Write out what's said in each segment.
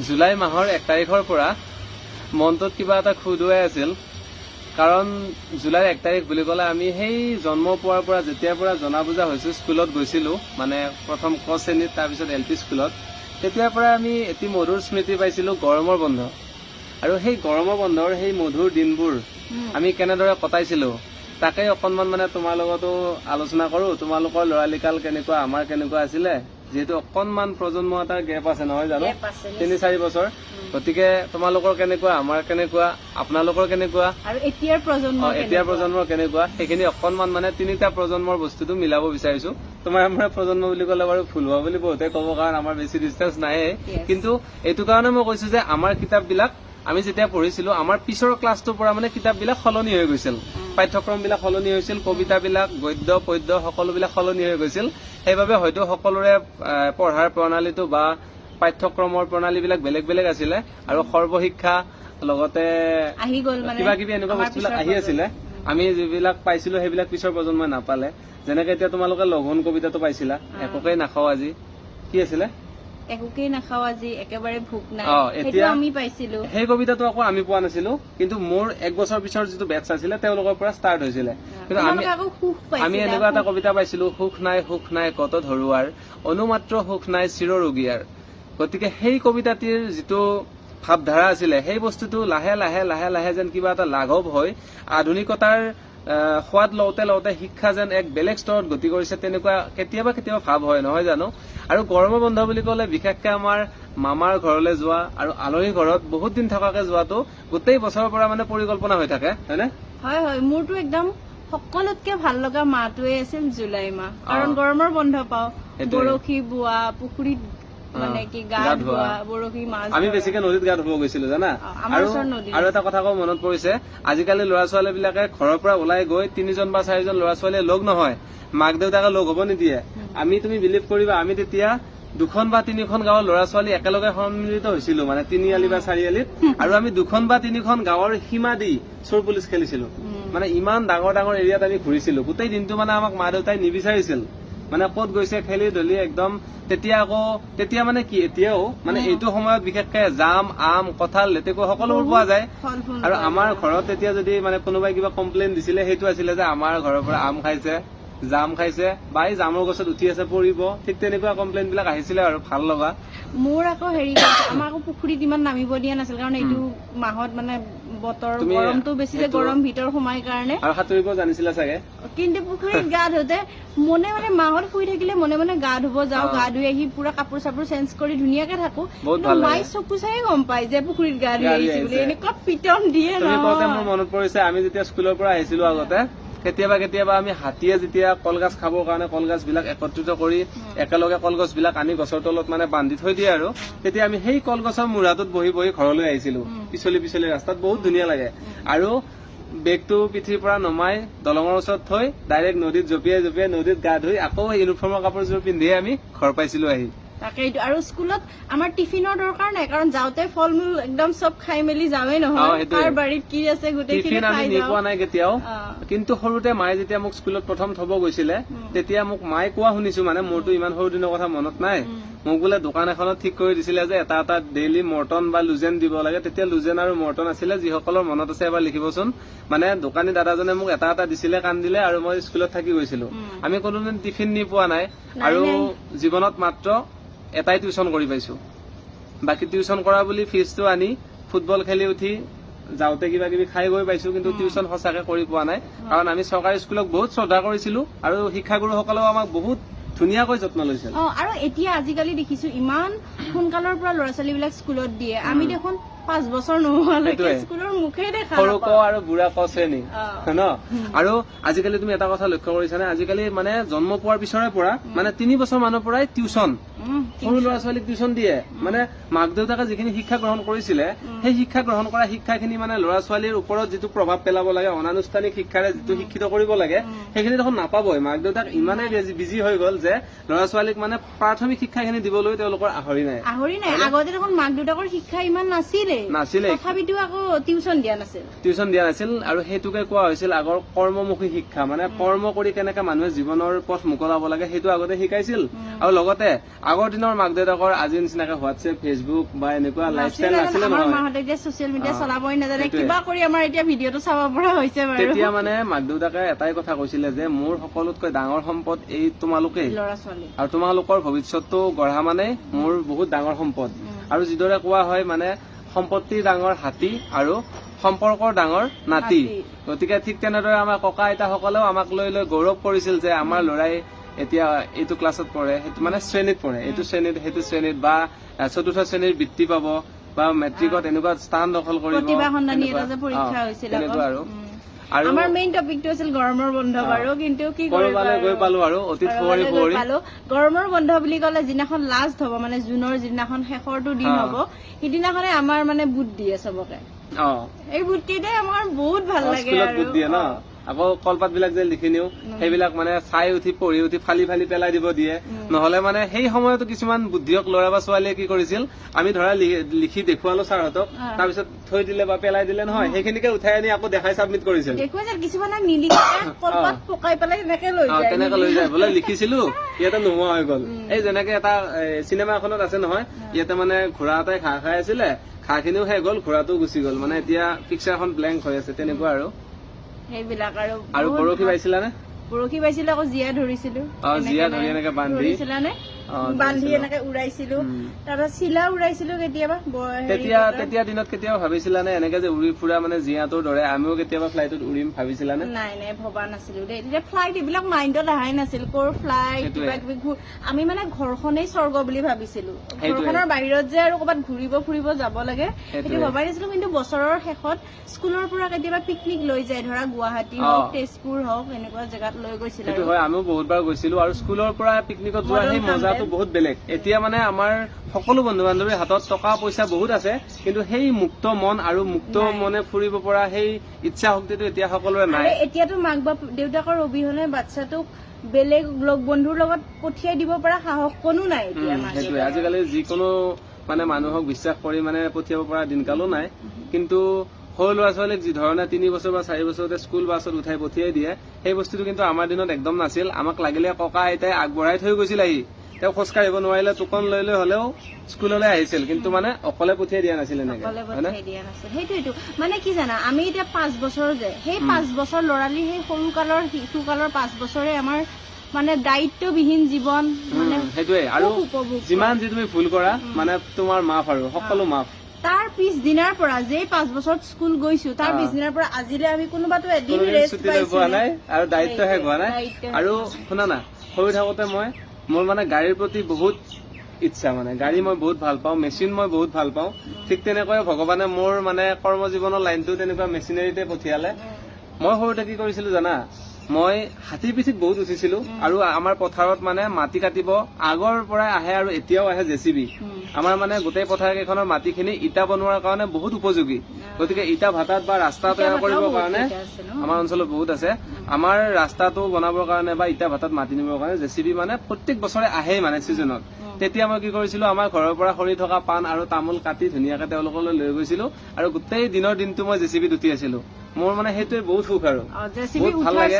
July মাহৰ 1 তাৰিখৰ পৰা মনটোত কিবা এটা খুদুৱাই আছিল কাৰণ জুলাইৰ 1 তাৰিখ বুলি ক'লে আমি সেই জন্ম পোৱাৰ পৰা যেতিয়াৰ পৰা জনা বুজা হৈছো স্কুলত গৈছিলো মানে প্ৰথম ক শ্ৰেণীত তাৰপিছত এলপি স্কুলত তেতিয়াৰ পৰা আমি এটি মধুৰ স্মৃতি পাইছিলো গৰমৰ বন্ধ আৰু সেই গৰমৰ বন্ধৰ সেই মধুৰ দিনবোৰ আমি কেনেদৰে কটাইছিলো তাকে অকনমান মানে তোমাৰ লগতো আলোচনা কৰো তোমালোকৰ লৰালিকাল কেনেকুৱা আমাৰ কেনেকুৱা আছিলে যেহেতু অকনমান প্ৰজন্ম এটাৰ গেপ আছে নহয় জানো 3-4 বছৰ গতিকে তোমালোকৰ কেনেকুৱা আমাৰ কেনেকুৱা আপোনালোকৰ কেনেকুৱা আৰু এতিয়াৰ প্ৰজন্মৰ কেনেকুৱা সেইখিনি অকনমান মানে তিনিটা প্ৰজন্মৰ বস্তুটো মিলাব বিচাৰিছো তোমাৰ আমাৰ প্ৰজন্ম বুলি ক'লে বাৰু ভুল হোৱা বুলি বহুতে ক'ব কাৰণ আমাৰ বেছি ডিষ্টেন্স নাই কিন্তু এইটো কাৰণে মই কৈছো যে আমাৰ কিতাপবিলাক আমি যেতিয়া পঢ়িছিলো আমাৰ পিছৰ ক্লাছটোৰ পৰা মানে কিতাপবিলাক সলনি হৈ গৈছিল পাঠ্যক্ৰমবিলাক সলনি হৈছিল কবিতাবিলাক গদ্য পদ্য সকলোবিলাক সলনি হৈ গৈছিল সেইবাবে হয়তো সকলোৰে পঢ়াৰ প্ৰণালীটো বা পাঠ্যক্ৰমৰ প্ৰণালীবিলাক বেলেগ বেলেগ আছিলে আৰু সৰ্বশিক্ষা লগতে আহি গ'ল মানে কিবা কিবি এনেকুৱা বস্তুবিলাক আহি আছিলে আমি যিবিলাক পাইছিলো সেইবিলাক পিছৰ প্ৰজন্মই নাপালে যেনেকে এতিয়া তোমালোকে লঘন কবিতাটো পাইছিলা একোকেই নাখাও আজি কি আছিলে একোকেই নাখাও আজি একেবাৰে ভোক নাই সেইটো আমি পাইছিলো সেই কবিতাটো আকৌ আমি পোৱা নাছিলো কিন্তু মোৰ 1 বছৰ পিছৰ যিটো বেটছ আছিলে তেওঁলোকৰ পৰা ষ্টাৰ্ট হৈছিলে কিন্তু আমি এনেকুৱা এটা কবিতা পাইছিলো সুখ নাই কত ধৰুৱাৰ অনুমাত্ৰ সুখ নাই চিৰৰোগীয়াৰ গতিকে সেই কবিতাটিৰ যিটো ভাৱধাৰা আছিলে সেই বস্তুটো লাহে লাহে লাহে লাহে যেন কিবা এটা লাঘৱ হৈ আধুনিকতাৰ সোৱাদ লওঁতে শিক্ষা যেন এক বেলেগ স্তৰত গতি কৰিছে তেনেকুৱা কেতিয়াবা কেতিয়াবা ভাৱ হয় নহয় জানো আৰু গৰমৰ বন্ধ বুলি ক'লে বিশেষকৈ আমাৰ মামাৰ ঘৰলৈ যোৱা আৰু আলহী ঘৰত বহুত দিন থকাকে যোৱাটো গোটেই বছৰৰ পৰা মানে পৰিকল্পনা হৈ থাকে হয়নে হয় হয় মোৰতো একদম সকলোতকে ভাল লগা মাহটোৱে আছিল জুলাই মাহ কাৰণ গৰমৰ বন্ধ পাওঁ বৰশী বোৱা পুখুৰীত মানে কি গা ধোৱা বৰশী মাছ আমি বেছিকে নদীত গা ধুব গৈছিলো জানা আৰু এটা কথা কওঁ মনত পৰিছে আজিকালি ল'ৰা ছোৱালী বিলাকে ঘৰৰ পৰা ওলাই গৈ 3জন বা 4জন ল'ৰা ছোৱালীয়ে লগ নহয় মাক দেউতাকে লগ হ'ব নিদিয়ে আমি তুমি বিলিভ কৰিবা আমি তেতিয়া 2খন বা 3খন গাঁৱৰ ল'ৰা ছোৱালী একেলগে সন্মিলিত হৈছিলো মানে 3আলি বা 4আলিত আৰু আমি 2খন বা 3খন গাঁৱৰ সীমা দি চোৰ পুলিচ খেলিছিলো মানে ইমান ডাঙৰ ডাঙৰ এৰিয়াত আমি ঘূৰিছিলো গোটেই দিনটো মানে আমাক মা দেউতাই নিবিচাৰিছিল মানে ক'ত গৈছে খেলি ধলি একদম তেতিয়া মানে কি এতিয়াও মানে এইটো সময়ত বিশেষকে জাম আম কঁঠাল লেটেকু সকলোবোৰ পোৱা যায় আৰু আমাৰ ঘৰত তেতিয়া যদি মানে কোনোবাই কিবা কমপ্লেইন দিছিলে সেইটো আছিলে যে আমাৰ ঘৰৰ পৰা আম খাইছে জাম খাইছে বা এই জামৰ গছত উঠি আছে পৰিব ঠিক তেনেকুৱা কমপ্লেইন বিলাক আহিছিলে আৰু ভাল লগা মোৰ আকৌ হেৰি আমাৰ আকৌ পুখুৰীত ইমান নামিব দিয়া নাছিল কাৰণ এইটো মাহত মানে বতৰ গৰমটো বেছি যে গৰম ভিতৰ সোমাই কাৰণে আৰু সাঁতুৰিব জানিছিলা চাগে কিন্তু পুখুৰীত গা ধুতে মনে মানে মাহত শুই থাকিলে মনে মনে গা ধুব যাওঁ গা ধুই আহি পুৰা কাপোৰ চাপোৰ চেঞ্জ কৰি ধুনীয়াকে থাকো মাই চকু চাই গম পাই যে পুখুৰীত গা ধুই আহিছে বুলি এনেকুৱা পিটন দিয়ে মোৰ মনত পৰিছে আমি যেতিয়া স্কুলৰ পৰা আহিছিলো আগতে কেতিয়াবা আমি হাতীয়ে যেতিয়া কলগছ খাবৰ কাৰণে কলগছ বিলাক একত্ৰিত কৰি একেলগে কলগছ বিলাক আনি গছৰ তলত মানে বান্ধি থৈ দিয়ে আৰু তেতিয়া আমি সেই কলগছৰ মূৰাটোত বহি বহি ঘৰলৈ আহিছিলো পিছলি ৰাস্তাত বহুত ধুনীয়া লাগে আৰু বেগটো পিঠিৰ পৰা নমাই দলঙৰ ওচৰত থৈ ডাইৰেক্ট নদীত জঁপিয়াই নদীত গা ধুই আকৌ ইউনিফৰ্মৰ কাপোৰযোৰ পিন্ধিয়ে আমি ঘৰ পাইছিলো আহি তাকেইটো আৰু স্কুলত আমাৰ টিফিনৰ দৰকাৰ নাই কাৰণ যাওঁতে ফল মূল একদম চব খাই মেলি যাওঁৱেই নহয় কাৰ বাৰীত কি আছে গোটেইখিনি খাই যাওঁ পোৱা নাই কেতিয়াও কিন্তু সৰুতে মায়ে যেতিয়া মোক স্কুলত প্ৰথম থব গৈছিলে তেতিয়া মোক মায়ে কোৱা শুনিছো মানে মোৰতো ইমান সৰু দিনৰ কথা মনত নাই মোক বোলে দোকান এখনত ঠিক কৰি দিছিলে যে এটা ডেইলি মৰ্টন বা লুজেন দিব লাগে তেতিয়া লুজেন আৰু মৰ্টন আছিলে যিসকলৰ মনত আছে এবাৰ লিখিবচোন মানে দোকানী দাদাজনে মোক এটা দিছিলে কান্দিলে আৰু মই স্কুলত থাকি গৈছিলো আমি কোনোদিন টিফিন নি পোৱা নাই আৰু জীৱনত মাত্ৰ এটাই টিউচন কৰি পাইছো বাকী টিউচন কৰা বুলি ফিজটো আনি ফুটবল খেলি উঠি যাওঁতে কিবা কিবি খাই গৈ পাইছো কিন্তু টিউচন সঁচাকে কৰি পোৱা নাই কাৰণ আমি চৰকাৰী স্কুলক বহুত শ্ৰদ্ধা কৰিছিলো আৰু শিক্ষাগুৰুসকলেও আমাক বহুত ধুনীয়াকৈ যত্ন লৈছিল আৰু এতিয়া আজিকালি দেখিছো ইমান সোনকালৰ পৰা ল'ৰা ছোৱালী বিলাক স্কুলত দিয়ে আমি দেখোন 5 বছৰ নোহোৱালৈকে স্কুলৰ মুখে দেখা সৰু ক আৰু বুঢ়া ক শ্ৰেণী ন আৰু আজিকালি তুমি এটা কথা লক্ষ্য কৰিছানে আজিকালি মানে জন্ম পোৱাৰ পিছৰে পৰা মানে 3 বছৰ মানৰ পৰাই টিউচন সৰু ল'ৰা ছোৱালীক টিউচন দিয়ে মানে মাক দেউতাকে যিখিনি শিক্ষা গ্ৰহণ কৰিছিলে সেই শিক্ষা গ্ৰহণ কৰা শিক্ষাখিনি মানে ল'ৰা ছোৱালীৰ ওপৰত যিটো প্ৰভাৱ পেলাব লাগে অনানুষ্ঠানিক শিক্ষাৰে যিটো শিক্ষিত কৰিব লাগে সেইখিনি দেখোন নাপাবই মাক দেউতাক ইমানেই বিজি হৈ গ'ল যে ল'ৰা ছোৱালীক মানে প্ৰাথমিক শিক্ষাখিনি দিবলৈ তেওঁলোকৰ আহৰি নাই আগতে দেখোন মাক দেউতাকৰ শিক্ষা ইমান নাছিলে তথাপিতো আকৌ টিউচন দিয়া নাছিল আৰু সেইটোকে কোৱা হৈছিল আগৰ কৰ্মমুখী শিক্ষা মানে কৰ্ম কৰি কেনেকে মানুহে জীৱনৰ পথ মোকলাব লাগে সেইটো আগতে শিকাইছিল আৰু লগতে আগৰ দিনৰ মাক দেউতাকৰ আজিৰ নিচিনাকে হোৱাটছএপ ফেচবুক বা এনেকুৱা লাইফষ্টাইল নাছিলে আমাৰ নহয় মাহঁতে এতিয়া ছচিয়েল মিডিয়া চলাবই নাজানে কিবা কৰি আমাৰ এতিয়া ভিডিঅ'টো চাব পৰা হৈছে বাৰু তেতিয়া মানে মাক দেউতাকে এটাই কথা কৈছিলে যে মোৰ সকলোতকৈ ডাঙৰ সম্পদ এই তোমালোকেই ল'ৰা ছোৱালী আৰু তোমালোকৰ ভৱিষ্যতটো গঢ়া মানে মোৰ বহুত ডাঙৰ সম্পদ আৰু যিদৰে কোৱা হয় মানে সম্পত্তিৰ ডাঙৰ হাতী আৰু সম্পৰ্কৰ ডাঙৰ নাতি গতিকে ঠিক তেনেদৰে আমাৰ ককা আইতাসকলেও আমাক লৈ লৈ গৌৰৱ কৰিছিল যে আমাৰ ল'ৰাই এতিয়া এইটো ক্লাছত পঢ়ে সেইটো মানে শ্ৰেণীত পঢ়ে এইটো শ্ৰেণীত সেইটো শ্ৰেণীত বা চতুৰ্থ শ্ৰেণীৰ বৃত্তি পাব বা মেট্ৰিকত এনেকুৱা স্থান দখল কৰিব প্ৰতিভা সন্ধানী এটা যে পৰীক্ষা হৈছিল তেনেকুৱা আৰু আমাৰ মেইন টপিকটো আছিল গৰমৰ বন্ধ বাৰু কিন্তু কি গৈ পালো আৰু অতি ফুৰি গৰমৰ বন্ধ বুলি ক'লে যিদিনাখন লাষ্ট হ'ব মানে জুনৰ যিদিনাখন শেষৰটো দিন হ'ব সিদিনাখনে আমাৰ মানে বুট দিয়ে চবকে এই বুট কেইটাই আমাৰ বহুত ভাল লাগে বুট দিয়ে ন আকৌ কলপাত বিলাক যে লিখি নিও সেইবিলাক মানে চাই উঠি পঢ়ি উঠি ফালি ফালি পেলাই দিব দিয়ে নহলে মানে সেই সময়তো কিছুমান বুদ্ধিয়ক ল'ৰা বা ছোৱালীয়ে কি কৰিছিল আমি ধৰা লিখি দেখুৱালো ছাৰহঁতক তাৰপিছত থৈ দিলে বা পেলাই দিলে নহয় সেইখিনিকে উঠাই আনি আকৌ দেখাই চাবমিট কৰিছিল কিছুমানে নিলিখে কলপাত পকাই পেলাই তেনেকে লৈ যায় বোলে লিখিছিলো ইয়াতে নোহোৱা হৈ গল এই যেনেকে এটা চিনেমা এখনত আছে নহয় ইয়াতে মানে ঘোঁৰা এটাই ঘাঁহ খাই আছিলে ঘাঁহ খিনিও শেষ গল ঘোঁৰাটোও গুচি গল মানে এতিয়া পিকচাৰখন ব্লেংক হৈ আছে তেনেকুৱা সেইবিলাক আৰু বৰশী পাইছিলানে বৰশী পাইছিলো আকৌ জীয়া ধৰিছিলো জীয়া ধৰি এনেকে ধৰিছিলানে বান্ধি এনেকে উৰাইছিলো তাৰপিছত চিলা উৰাইছিলো কেতিয়াবা তেতিয়া দিনত কেতিয়াবা ভাবিছিলানে এনেকে যে উৰি ফুৰা মানে জীয়াটোৰ দৰে আমিও কেতিয়াবা ফ্লাইটত উৰিম ভাবিছিলানে নাই ভবা নাছিলো দেই তেতিয়া ফ্লাইট এইবিলাক মাইণ্ডত অহাই নাছিল কৰ ফ্লাইট কিবা কিবি আমি মানে ঘৰখনেই স্বৰ্গ বুলি ভাবিছিলো ঘৰখনৰ বাহিৰত যে আৰু ক'ৰবাত ঘূৰিব ফুৰিব যাব লাগে সেইটো ভবাই নাছিলো কিন্তু বছৰৰ শেষত স্কুলৰ পৰা কেতিয়াবা পিকনিক লৈ যায় ধৰা গুৱাহাটী হওক তেজপুৰ হওক এনেকুৱা জেগাত লৈ গৈছিল সেইটো হয় আমিও বহুতবাৰ গৈছিলো আৰু স্কুলৰ পৰা পিকনিকত যোৱা সেই মজাটো বহুত বেলেগ এতিয়া মানে আমাৰ সকলো বন্ধু বান্ধৱীৰ হাতত টকা পইচা বহুত আছে কিন্তু সেই মুক্ত মন আৰু মুক্ত মনে ফুৰিব পৰা সেই ইচ্ছা শক্তিটো এতিয়া সকলোৰে নাই এতিয়াতো মাক বাপ দেউতাকৰ অবিহনে বাচ্ছাটোক বেলেগ লগ বন্ধুৰ লগত পঠিয়াই দিব পৰা সাহস কোনো নাই এতিয়া সেইটোৱে আজিকালি যিকোনো মানে মানুহক বিশ্বাস কৰি মানে পঠিয়াব পৰা দিনকালো নাই কিন্তু সৰু ল'ৰা ছোৱালীক যি ধৰণে 3 বছৰ বা 4 বছৰতে স্কুল বাছত উঠাই পঠিয়াই দিয়ে সেই বস্তুটো কিন্তু আমাৰ দিনত একদম নাছিল আমাক লাগিলে ককা আইতাই আগবঢ়াই থৈ গৈছিল আহি তেওঁ খোজ কাঢ়িব নোৱাৰিলে টোকন লৈ লৈ হলেও স্কুললৈ আহিছিল কিন্তু মানে অকলে পঠিয়াই দিয়া নাছিল এনেকে সেইটোৱেটো মানে কি জানা আমি এতিয়া 5 বছৰ যে সেই 5 বছৰ ল'ৰালি সেই সৰু কালৰ শিশু কালৰ 5 বছৰে আমাৰ মানে দায়িত্ববিহীন জীৱন মানে সেইটোৱে আৰু যিমান যি তুমি ভুল কৰা মানে তোমাৰ মাফ আৰু সকলো মাফ তাৰ পিছদিনাৰ পৰা যে 5 বছৰত স্কুল গৈছো তাৰ পিছদিনাৰ পৰা আজিলে আমি কোনোবাটো এদিন ৰেষ্ট পাইছো নাই আৰু দায়িত্ব শেষ হোৱা নাই আৰু শুনা না সৰু থাকোতে মোৰ মানে গাড়ীৰ প্ৰতি বহুত ইচ্ছা মানে গাড়ী মই বহুত ভাল পাওঁ মেচিন মই বহুত ভাল পাওঁ ঠিক তেনেকৈ ভগৱানে মোৰ মানে কৰ্মজীৱনৰ লাইনটো তেনেকুৱা মেচিনাৰীতে পঠিয়ালে মই সৰুতে কি কৰিছিলো জানা মই হাতীৰ পিঠিত বহুত উঠিছিলো আৰু আমাৰ পথাৰত মানে মাটি কাটিব আগৰ পৰাই আহে আৰু এতিয়াও আহে জেচিবি আমাৰ মানে গোটেই পথাৰ কেইখনৰ মাটিখিনি ইটা বনোৱাৰ কাৰণে বহুত উপযোগী গতিকে ইটা ভাটাত বা ৰাস্তা তৈয়াৰ কৰিবৰ কাৰণে আমাৰ অঞ্চলত বহুত আছে আমাৰ ৰাস্তাটো বনাবৰ কাৰণে বা ইটা ভাটাত মাটি নিবৰ কাৰণে জেচিবি মানে প্ৰত্যেক বছৰে আহেই মানে ছিজনত তেতিয়া মই কি কৰিছিলো আমাৰ ঘৰৰ পৰা সৰি থকা পাণ আৰু তামোল কাটি ধুনীয়াকে তেওঁলোকলৈ লৈ গৈছিলো আৰু গোটেই দিনৰ দিনটো মই জেচিবিত উঠি আছিলো মোৰ মানে সেইটোৱে বহুত সুখ আৰু বহুত ভাল লাগে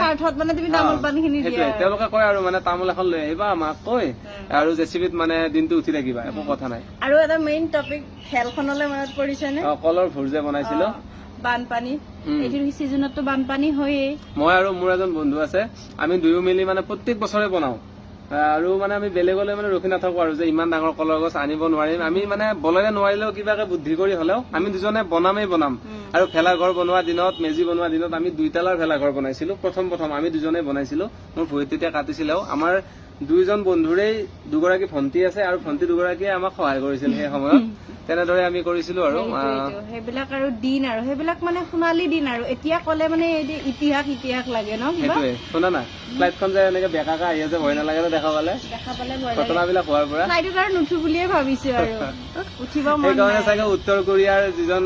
তেওঁলোকে কয় আৰু মানে তামোল এখন লৈ আহিবা আমাক কৈ আৰু জেচিবিত মানে দিনটো উঠি থাকিবা একো কথা নাই আৰু এটা মেইন টপিক খেলখনলৈ মনত পৰিছে নে কলৰ ভোৰ যে বনাইছিলো বানপানী এইটো ছিজনতো বানপানী হয়েই মই আৰু মোৰ এজন বন্ধু আছে আমি দুয়ো মিলি মানে প্ৰত্যেক বছৰে বনাও আৰু মানে আমি বেলেগলৈ মানে ৰখি নাথাকো আৰু যে ইমান ডাঙৰ কলৰ গছ আনিব নোৱাৰিম আমি মানে বলেৰে নোৱাৰিলেও কিবাকে বুদ্ধি কৰি হলেও আমি দুজনে বনাম আৰু ভেলাঘৰ বনোৱা দিনত মেজি বনোৱা দিনত আমি 2 তালাৰ ভেলাঘৰ বনাইছিলো প্ৰথম আমি দুজনে বনাইছিলো মোৰ ভৰিত তেতিয়া কাটিছিলেও আমাৰ 2জন বন্ধুৰেই 2গৰাকী ভণ্টি আছে আৰু ভণ্টি 2গৰাকীয়ে আমাক সহায় কৰিছিল সেই সময়ত তেনেদৰে আমি কৰিছিলো আৰু সেইবিলাক আৰু দিন আৰু সেইবিলাক মানে সোণালী দিন আৰু এতিয়া কলে মানে ইতিহাস লাগে ন সেইটোৱে শুনা না ফ্লাইটখন যে এনেকে বেকাকা আহি আছে ভয় নালাগে দেখা পালে ঘটনাবিলাক হোৱাৰ পৰা ফ্লাইটত আৰু নুঠো বুলিয়ে ভাবিছো আৰু উঠিব মন সেইকাৰণে চাগে উত্তৰ কোৰিয়াৰ যিজন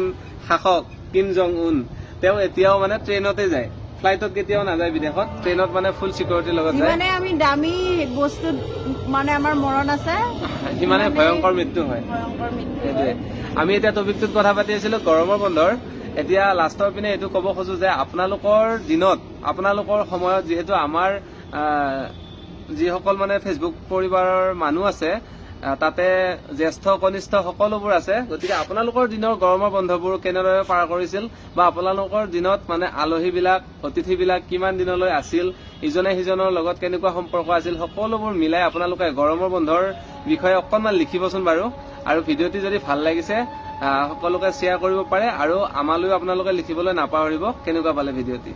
শাসক কিম জং উন তেওঁ এতিয়াও মানে ট্ৰেইনতে যায় ফ্লাইটত কেতিয়াও নাযায় বিদেশত ট্ৰেইনত মানে ফুল সিকিউৰিটিৰ লগত যায় মানে আমি দামী বস্তু মানে আমাৰ মৰণ আছে সিমানে ভয়ংকৰ মৃত্যু হয় সেইটোৱে আমি এতিয়া টপিকটোত কথা পাতি আছিলো গৰমৰ বন্ধৰ এতিয়া লাষ্টৰ পিনে এইটো ক'ব খোজো যে আপোনালোকৰ দিনত আপোনালোকৰ সময়ত যিহেতু আমাৰ যিসকল মানে ফেচবুক পৰিবাৰৰ মানুহ আছে তাতে জ্যেষ্ঠ কনিষ্ঠ সকলোবোৰ আছে। গতিকে আপোনালোকৰ দিনৰ গৰমৰ বন্ধবোৰ কেনেদৰে পাৰ কৰিছিল বা আপোনালোকৰ দিনত মানে আলহীবিলাক অতিথিবিলাক কিমান দিনলৈ আছিল, ইজনে সিজনৰ লগত কেনেকুৱা সম্পৰ্ক আছিল, সকলোবোৰ মিলাই আপোনালোকে গৰমৰ বন্ধৰ বিষয়ে অকণমান লিখিবচোন বাৰু। আৰু ভিডিঅ'টি যদি ভাল লাগিছে সকলোকে শ্বেয়াৰ কৰিব পাৰে আৰু আমালৈও আপোনালোকে লিখিবলৈ নাপাহৰিব কেনেকুৱা পালে ভিডিঅ'টি।